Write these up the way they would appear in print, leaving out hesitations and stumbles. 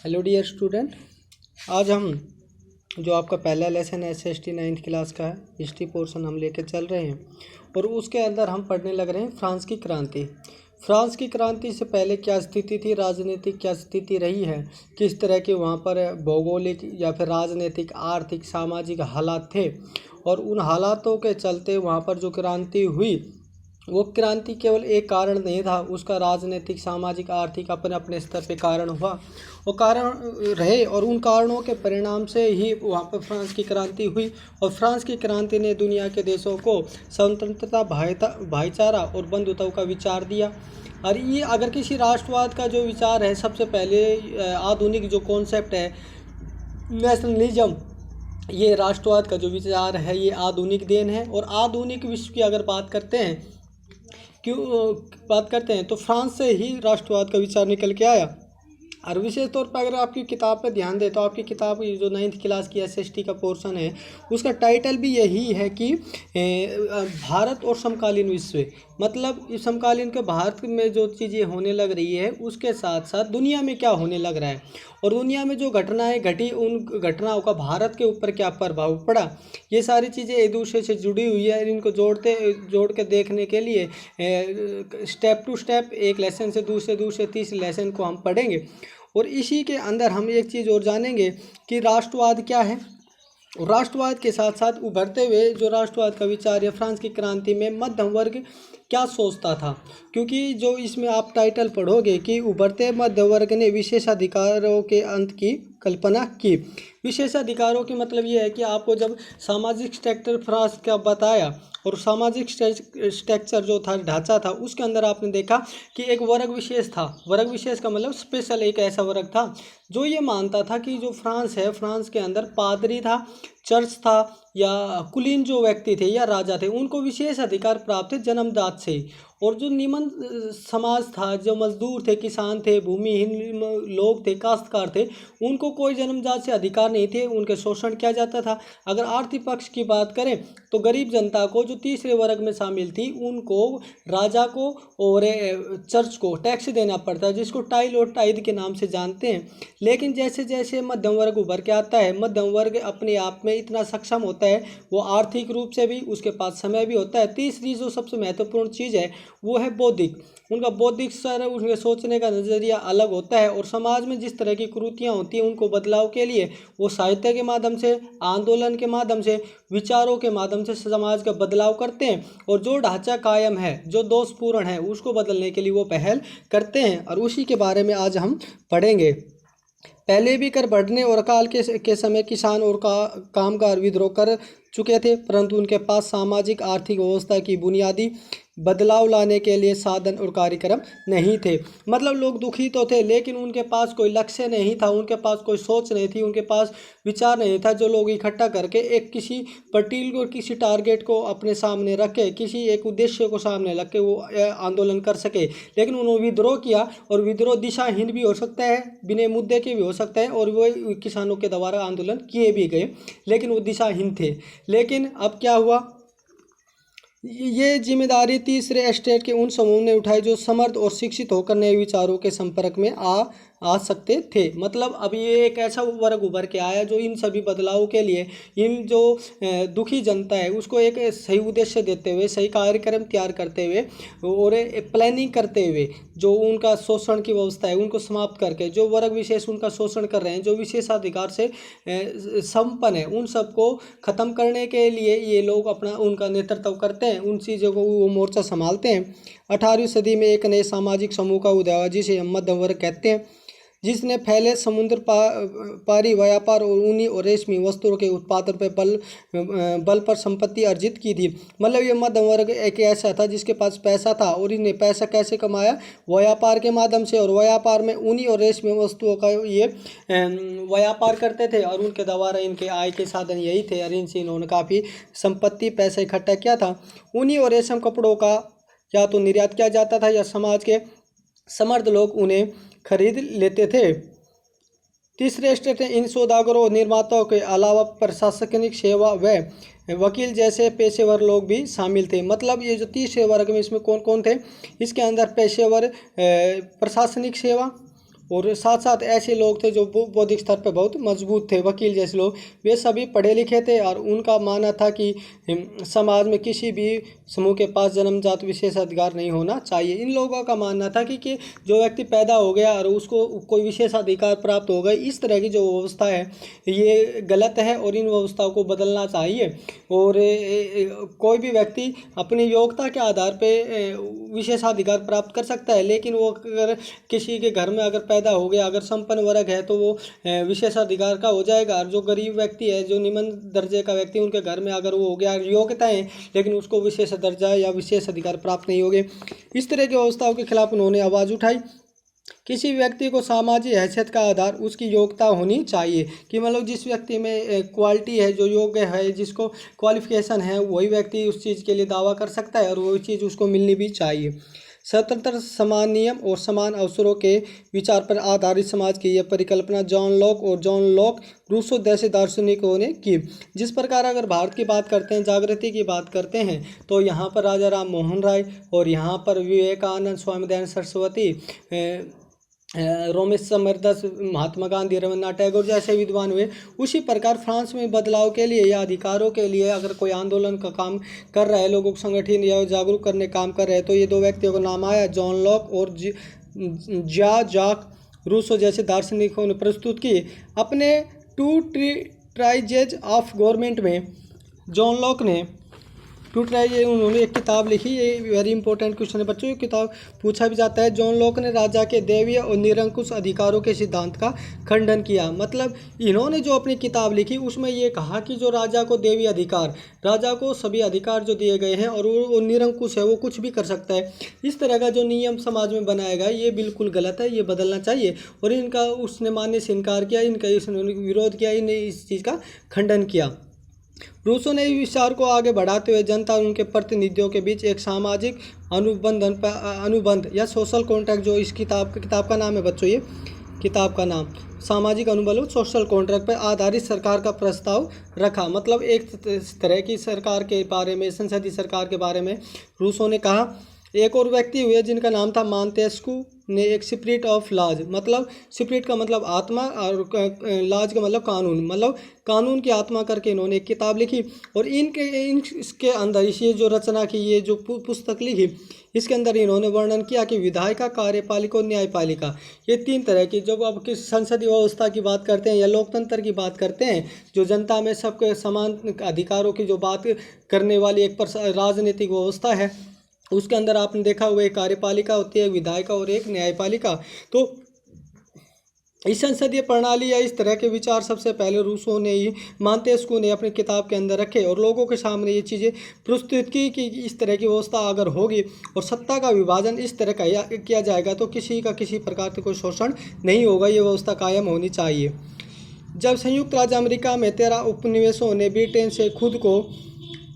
Hello dear student. आज हम जो आपका पहला लेसन है SST 9th क्लास का है, हिस्ट्री पोर्शन हम लेकर चल रहे हैं और उसके अंदर हम पढ़ने लग रहे हैं फ्रांस की क्रांति। फ्रांस की क्रांति से पहले क्या स्थिति थी, राजनीतिक क्या स्थिति रही है, किस तरह के वहाँ पर भौगोलिक या फिर राजनीतिक, आर्थिक, सामाजिक हालात थे और उन हालातों के चलते वहाँ पर जो क्रांति हुई वो क्रांति केवल एक कारण नहीं था, उसका राजनीतिक, सामाजिक, आर्थिक अपने अपने स्तर पे कारण हुआ, वो कारण रहे और उन कारणों के परिणाम से ही वहाँ पर फ्रांस की क्रांति हुई। और फ्रांस की क्रांति ने दुनिया के देशों को स्वतंत्रता, भाईचारा और बंधुत्व का विचार दिया। और ये अगर किसी राष्ट्रवाद का जो विचार है, सबसे पहले आधुनिक जो कॉन्सेप्ट है नेशनलिज्म, ये राष्ट्रवाद का जो विचार है ये आधुनिक देन है। और आधुनिक विश्व की अगर बात करते हैं तो फ्रांस से ही राष्ट्रवाद का विचार निकल के आया। और विशेष तौर पर अगर आपकी किताब पे ध्यान दें तो आपकी किताब की जो 9th क्लास की SST का पोर्शन है उसका टाइटल भी यही है कि भारत और समकालीन विश्व। मतलब इस समकालीन के भारत में जो चीज़ें होने लग रही है उसके साथ साथ दुनिया में क्या होने लग रहा है और दुनिया में जो घटनाएं घटी उन घटनाओं का भारत के ऊपर क्या प्रभाव पड़ा, ये सारी चीज़ें एक दूसरे से जुड़ी हुई है। इनको जोड़ के देखने के लिए स्टेप टू स्टेप एक लेसन से दूसरे तीसरे लेसन को हम पढ़ेंगे। और इसी के अंदर हम एक चीज़ और जानेंगे कि राष्ट्रवाद क्या है। राष्ट्रवाद के साथ साथ उभरते हुए जो राष्ट्रवाद का विचार है फ्रांस की क्रांति में मध्यम वर्ग क्या सोचता था, क्योंकि जो इसमें आप टाइटल पढ़ोगे कि उभरते मध्य वर्ग ने विशेषाधिकारों के अंत की कल्पना की। विशेषाधिकारों की मतलब ये है कि आपको जब सामाजिक स्ट्रक्चर फ्रांस का बताया और सामाजिक स्ट्रक्चर जो था, ढांचा था, उसके अंदर आपने देखा कि एक वर्ग विशेष था। वर्ग विशेष का मतलब स्पेशल एक ऐसा वर्ग था जो ये मानता था कि जो फ्रांस है, फ्रांस के अंदर पादरी था, चर्च था या कुलीन जो व्यक्ति थे या राजा थे, उनको विशेष अधिकार प्राप्त थे जन्मजात से। और जो निम्न समाज था, जो मजदूर थे, किसान थे, भूमिहीन लोग थे, काश्तकार थे, उनको कोई जन्मजात से अधिकार नहीं थे, उनके शोषण किया जाता था। अगर आर्थिक पक्ष की बात करें तो गरीब जनता को जो तीसरे वर्ग में शामिल थी उनको राजा को और चर्च को टैक्स देना पड़ता है, जिसको टाइल और टाइद के नाम से जानते हैं। लेकिन जैसे जैसे मध्यम वर्ग उभर के आता है, मध्यम वर्ग अपने आप में इतना सक्षम होता है, वो आर्थिक रूप से भी, उसके पास समय भी होता है। तीसरी जो सबसे महत्वपूर्ण चीज़ है वो है बौद्धिक। उनका बौद्धिक स्तर, उनके सोचने का नज़रिया अलग होता है और समाज में जिस तरह की कुरीतियाँ होती हैं उनको बदलाव के लिए वो साहित्य के माध्यम से, आंदोलन के माध्यम से, विचारों के माध्यम से समाज का बदलाव करते हैं। और जो ढांचा कायम है, जो दोषपूर्ण है, उसको बदलने के लिए वो पहल करते हैं और उसी के बारे में आज हम पढ़ेंगे। पहले भी कर बढ़ने और अकाल के समय किसान और कामगार विद्रोह कर चुके थे, परंतु उनके पास सामाजिक आर्थिक व्यवस्था की बुनियादी बदलाव लाने के लिए साधन और कार्यक्रम नहीं थे। मतलब लोग दुखी तो थे लेकिन उनके पास कोई लक्ष्य नहीं था, उनके पास कोई सोच नहीं थी, उनके पास विचार नहीं था जो लोग इकट्ठा करके एक किसी पर्टिकुलर किसी टारगेट को अपने सामने रख के, किसी एक उद्देश्य को सामने रख के वो आंदोलन कर सके। लेकिन उन्होंने विद्रोह किया और विद्रोह दिशाहीन भी हो सकता है, बिना मुद्दे के भी हो सकता है, और वो किसानों के द्वारा आंदोलन किए भी गए लेकिन वो दिशाहीन थे। लेकिन अब क्या हुआ, ये जिम्मेदारी तीसरे स्टेट के उन समूह ने उठाई जो समर्थ और शिक्षित होकर नए विचारों के संपर्क में आ सकते थे। मतलब अब ये एक ऐसा वर्ग उभर के आया जो इन सभी बदलावों के लिए, इन जो दुखी जनता है उसको एक सही उद्देश्य देते हुए, सही कार्यक्रम तैयार करते हुए और प्लानिंग करते हुए जो उनका शोषण की व्यवस्था है उनको समाप्त करके, जो वर्ग विशेष उनका शोषण कर रहे हैं, जो विशेषाधिकार से संपन्न है, उन सबको ख़त्म करने के लिए ये लोग अपना उनका नेतृत्व करते हैं, उन चीज़ों को वो मोर्चा संभालते हैं। 18वीं सदी में एक नए सामाजिक समूह का उदय हुआ जिसे हम मध्यम वर्ग कहते हैं, जिसने फैले समुद्र पारी व्यापार और ऊनी और रेशमी वस्तुओं के उत्पादन पर बल पर संपत्ति अर्जित की थी। मतलब ये मध्यम वर्ग एक ऐसा था जिसके पास पैसा था और इन्हें पैसा कैसे कमाया, व्यापार के माध्यम से। और व्यापार में ऊनी और रेशमी वस्तुओं का ये व्यापार करते थे और उनके द्वारा इनके आय के साधन यही थे और इनसे इन्होंने काफ़ी संपत्ति, पैसा इकट्ठा किया था। ऊनी और रेशम कपड़ों का या तो निर्यात किया जाता था या समाज के समर्थ लोग उन्हें खरीद लेते थे। तीसरे स्टेट इन सौदागरों और निर्माताओं के अलावा प्रशासनिक सेवा व वकील जैसे पेशेवर लोग भी शामिल थे। मतलब ये जो तीसरे वर्ग में इसमें कौन कौन थे, इसके अंदर पेशेवर प्रशासनिक सेवा और साथ साथ ऐसे लोग थे जो बौद्धिक स्तर पर बहुत मजबूत थे, वकील जैसे लोग, वे सभी पढ़े लिखे थे और उनका मानना था कि समाज में किसी भी समूह के पास जन्मजात विशेषाधिकार नहीं होना चाहिए। इन लोगों का मानना था कि जो व्यक्ति पैदा हो गया और उसको कोई विशेषाधिकार प्राप्त हो गए, इस तरह की जो व्यवस्था है ये गलत है और इन व्यवस्थाओं को बदलना चाहिए। और कोई भी व्यक्ति अपनी योग्यता के आधार पर विशेषाधिकार प्राप्त कर सकता है, लेकिन वो अगर किसी के घर में अगर पैदा हो गया, अगर संपन्न वर्ग है, तो वो विशेषाधिकार का हो जाएगा। और जो गरीब व्यक्ति है, जो निम्न दर्जे का व्यक्ति, उनके घर में अगर वो हो गया योग्यताएं, लेकिन उसको विशेष दर्जा या विशेष अधिकार प्राप्त नहीं होंगे। इस तरह की व्यवस्थाओं के खिलाफ उन्होंने आवाज़ उठाई। किसी व्यक्ति को सामाजिक हैसियत का आधार उसकी योग्यता होनी चाहिए, कि मतलब जिस व्यक्ति में क्वालिटी है, जो योग्य है, जिसको क्वालिफिकेशन है, वही व्यक्ति उस चीज़ के लिए दावा कर सकता है और वही चीज़ उसको मिलनी भी चाहिए। स्वतंत्र, समान नियम और समान अवसरों के विचार पर आधारित समाज की यह परिकल्पना जॉन लॉक रूसो जैसे दार्शनिकों ने की। जिस प्रकार अगर भारत की बात करते हैं, जागृति की बात करते हैं, तो यहाँ पर राजा राम मोहन राय और यहाँ पर विवेकानंद, स्वामी दयानंद सरस्वती, रोमेश समरदस, महात्मा गांधी, रविन्द्रनाथ टैगोर जैसे विद्वान हुए। उसी प्रकार फ्रांस में बदलाव के लिए या अधिकारों के लिए अगर कोई आंदोलन का काम कर रहा है, लोगों को संगठित या जागरूक करने काम कर रहे हैं, तो ये दो व्यक्तियों का नाम आया, जॉन लॉक और ज्या जाक रूसो जैसे दार्शनिकों ने प्रस्तुत की। अपने टू ट्राइजेज ऑफ गवर्नमेंट में जॉन लॉक ने उन्होंने एक किताब लिखी। ये वेरी इंपॉर्टेंट क्वेश्चन है बच्चों, ये किताब पूछा भी जाता है। जॉन लॉक ने राजा के दैवीय और निरंकुश अधिकारों के सिद्धांत का खंडन किया। मतलब इन्होंने जो अपनी किताब लिखी उसमें ये कहा कि जो राजा को दैवीय अधिकार, राजा को सभी अधिकार जो दिए गए हैं और वो निरंकुश है, वो कुछ भी कर सकता है, इस तरह का जो नियम समाज में बनाया गया ये बिल्कुल गलत है, ये बदलना चाहिए। और इनका उसने मानने से इनकार किया, इनका इसने विरोध किया, इन्हें इस चीज़ का खंडन किया। रूसो ने इस विचार को आगे बढ़ाते हुए जनता और उनके प्रतिनिधियों के बीच एक सामाजिक अनुबंध या सोशल कॉन्ट्रैक्ट, जो इस किताब का नाम है बच्चों, ये किताब का नाम सामाजिक अनुबंध सोशल कॉन्ट्रैक्ट पर आधारित सरकार का प्रस्ताव रखा। मतलब एक तरह की सरकार के बारे में, संसदीय सरकार के बारे में रूसो ने कहा। एक और व्यक्ति हुए जिनका नाम था मांतेस्कू ने एक स्पिरिट ऑफ लॉज, मतलब स्पिरिट का मतलब आत्मा और लॉज का मतलब कानून, मतलब कानून की आत्मा करके इन्होंने एक किताब लिखी। और इसके अंदर ये जो रचना की, ये जो पुस्तक लिखी, इसके अंदर इन्होंने वर्णन किया कि विधायिका, कार्यपालिका और न्यायपालिका, ये तीन तरह की, जब अब किस संसदीय व्यवस्था की बात करते हैं या लोकतंत्र की बात करते हैं, जो जनता में सबके समान अधिकारों की जो बात करने वाली एक राजनीतिक व्यवस्था है, उसके अंदर आपने देखा हुआ एक कार्यपालिका होती है, विधायिका और एक न्यायपालिका। तो इस संसदीय प्रणाली या इस तरह के विचार सबसे पहले रूसो ने ही, मांतेस्कू ने अपनी किताब के अंदर रखे और लोगों के सामने ये चीज़ें प्रस्तुत की कि इस तरह की व्यवस्था अगर होगी और सत्ता का विभाजन इस तरह का किया जाएगा तो किसी का किसी प्रकार का कोई शोषण नहीं होगा, ये व्यवस्था कायम होनी चाहिए। जब संयुक्त राज्य अमेरिका में 13 उपनिवेशों ने ब्रिटेन से खुद को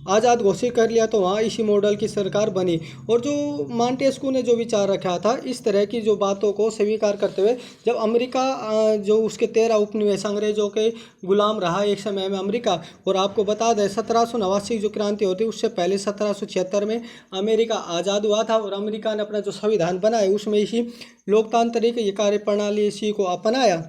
आज़ाद घोषित कर लिया, तो वहाँ इसी मॉडल की सरकार बनी। और जो मांटेस्कू ने जो विचार रखा था, इस तरह की जो बातों को स्वीकार करते हुए, जब अमेरिका जो उसके 13 उपनिवेश अंग्रेजों के गुलाम रहा एक समय में अमेरिका, और आपको बता दें 1789 जो क्रांति होती, उससे पहले 1776 में अमेरिका आज़ाद हुआ था और अमेरिका ने अपना जो संविधान बनाया उसमें इसी लोकतांत्रिक ये कार्यप्रणाली इसी को अपनाया।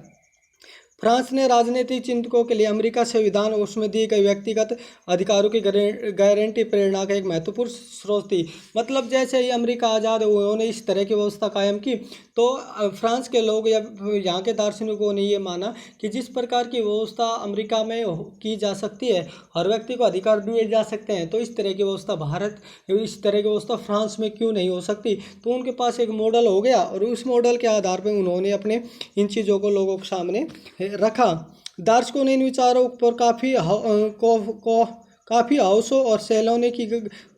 फ्रांस ने राजनीतिक चिंतकों के लिए अमेरिका संविधान और उसमें दी गई व्यक्तिगत अधिकारों की गारंटी प्रेरणा का एक महत्वपूर्ण स्रोत थी। मतलब जैसे ही अमेरिका आज़ाद हुए, उन्होंने इस तरह की व्यवस्था कायम की, तो फ्रांस के लोग या यहाँ के दार्शनिकों ने ये माना कि जिस प्रकार की व्यवस्था अमेरिका में की जा सकती है, हर व्यक्ति को अधिकार दिए जा सकते हैं, तो इस तरह की व्यवस्था इस तरह की व्यवस्था फ्रांस में क्यों नहीं हो सकती। तो उनके पास एक मॉडल हो गया और उस मॉडल के आधार पर उन्होंने अपने इन चीज़ों को लोगों के सामने रखा। दार्शनिकों ने इन विचारों पर काफ़ी हाउसों और सैलून की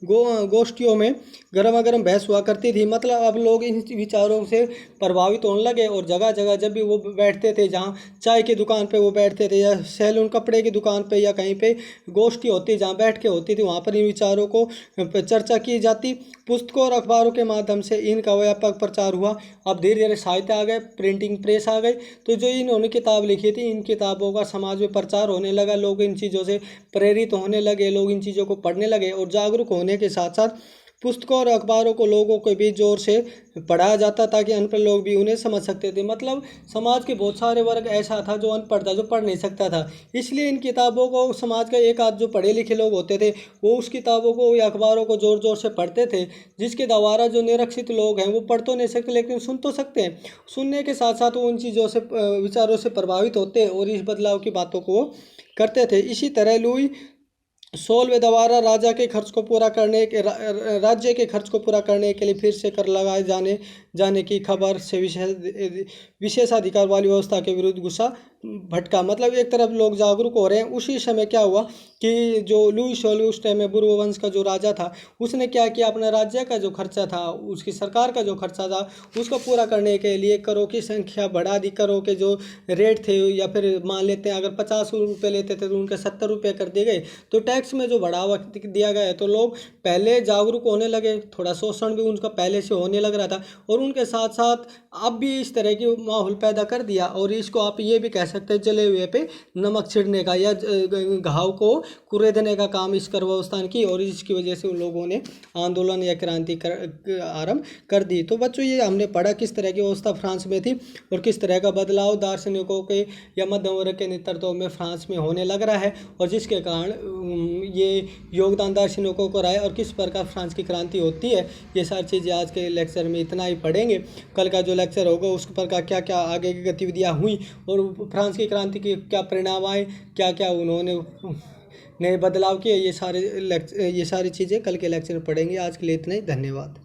गोष्ठियों में गर्मा गर्म बहस हुआ करती थी। मतलब अब लोग इन विचारों से प्रभावित होने लगे और जगह जगह जब भी वो बैठते थे, जहाँ चाय की दुकान पे वो बैठते थे या सैलून कपड़े की दुकान पे या कहीं पे गोष्ठी होती जहाँ बैठ के होती थी, वहाँ पर इन विचारों को चर्चा की जाती। पुस्तकों और अखबारों के माध्यम से इनका व्यापक प्रचार हुआ। अब धीरे धीरे साहित्य आ गए, प्रिंटिंग प्रेस आ गई, तो जो इन्होंने किताब लिखी थी, इन किताबों का समाज में प्रचार होने लगा, लोग इन चीज़ों से प्रेरित होने लगे, लोग इन चीज़ों को पढ़ने लगे और जागरूक होने के साथ साथ पुस्तकों और अखबारों को लोगों के बीच जोर से पढ़ाया जाता ताकि अनपढ़ लोग भी उन्हें समझ सकते थे। मतलब समाज के बहुत सारे वर्ग ऐसा था जो अनपढ़ था, जो पढ़ नहीं सकता था, इसलिए इन किताबों को समाज का एक आध जो पढ़े लिखे लोग होते थे वो उस किताबों को या अखबारों को ज़ोर ज़ोर से पढ़ते थे, जिसके द्वारा जो निरक्षित लोग हैं वो पढ़ तो नहीं सकते लेकिन सुन तो सकते हैं। सुनने के साथ साथ वो उन चीज़ों से विचारों से प्रभावित होते हैं और इस बदलाव की बातों को करते थे। इसी तरह लुई 16वें द्वारा राज्य के खर्च को पूरा करने के लिए फिर से कर लगाए जाने की खबर से विशेषाधिकार वाली व्यवस्था के विरुद्ध गुस्सा भटका। मतलब एक तरफ लोग जागरूक हो रहे हैं, उसी समय क्या हुआ कि जो लुई 16 उस टाइम में बुर्बो वंश का जो राजा था उसने क्या किया, अपना राज्य का जो खर्चा था, उसकी सरकार का जो खर्चा था उसको पूरा करने के लिए करों की संख्या बढ़ा दी। करों के जो रेट थे, या फिर मान लेते हैं अगर 50 रुपये लेते थे तो उनके 70 रुपये कर दिए गए। तो टैक्स में जो बढ़ावा दिया गया है तो लोग पहले जागरूक होने लगे, थोड़ा शोषण भी उनका पहले से होने लग रहा था, और उनके साथ साथ अब भी इस तरह की माहौल पैदा कर दिया। और इसको आप ये भी कह सकते हैं जले हुए पे नमक छिड़ने का या घाव को कुरेदने का काम इस कर व्यवस्था ने की, और इसकी वजह से उन लोगों ने आंदोलन या क्रांति आरंभ कर दी। तो बच्चों ये हमने पढ़ा किस तरह की व्यवस्था फ्रांस में थी और किस तरह का बदलाव दार्शनिकों के या मध्यम वर्ग के नेतृत्व में फ्रांस में होने लग रहा है, और जिसके कारण ये योगदान दार्शनिकों को रहा है और किस प्रकार फ्रांस की क्रांति होती है। ये सारी चीज़ें आज के लेक्चर में इतना ही पढ़ेंगे। कल का जो लेक्चर होगा उस पर क्या क्या आगे की गतिविधियाँ हुई और फ्रांस की क्रांति के क्या परिणाम आए, क्या क्या उन्होंने नए बदलाव किए, ये सारी चीज़ें कल के लेक्चर में पढ़ेंगे। आज के लिए इतना ही, धन्यवाद।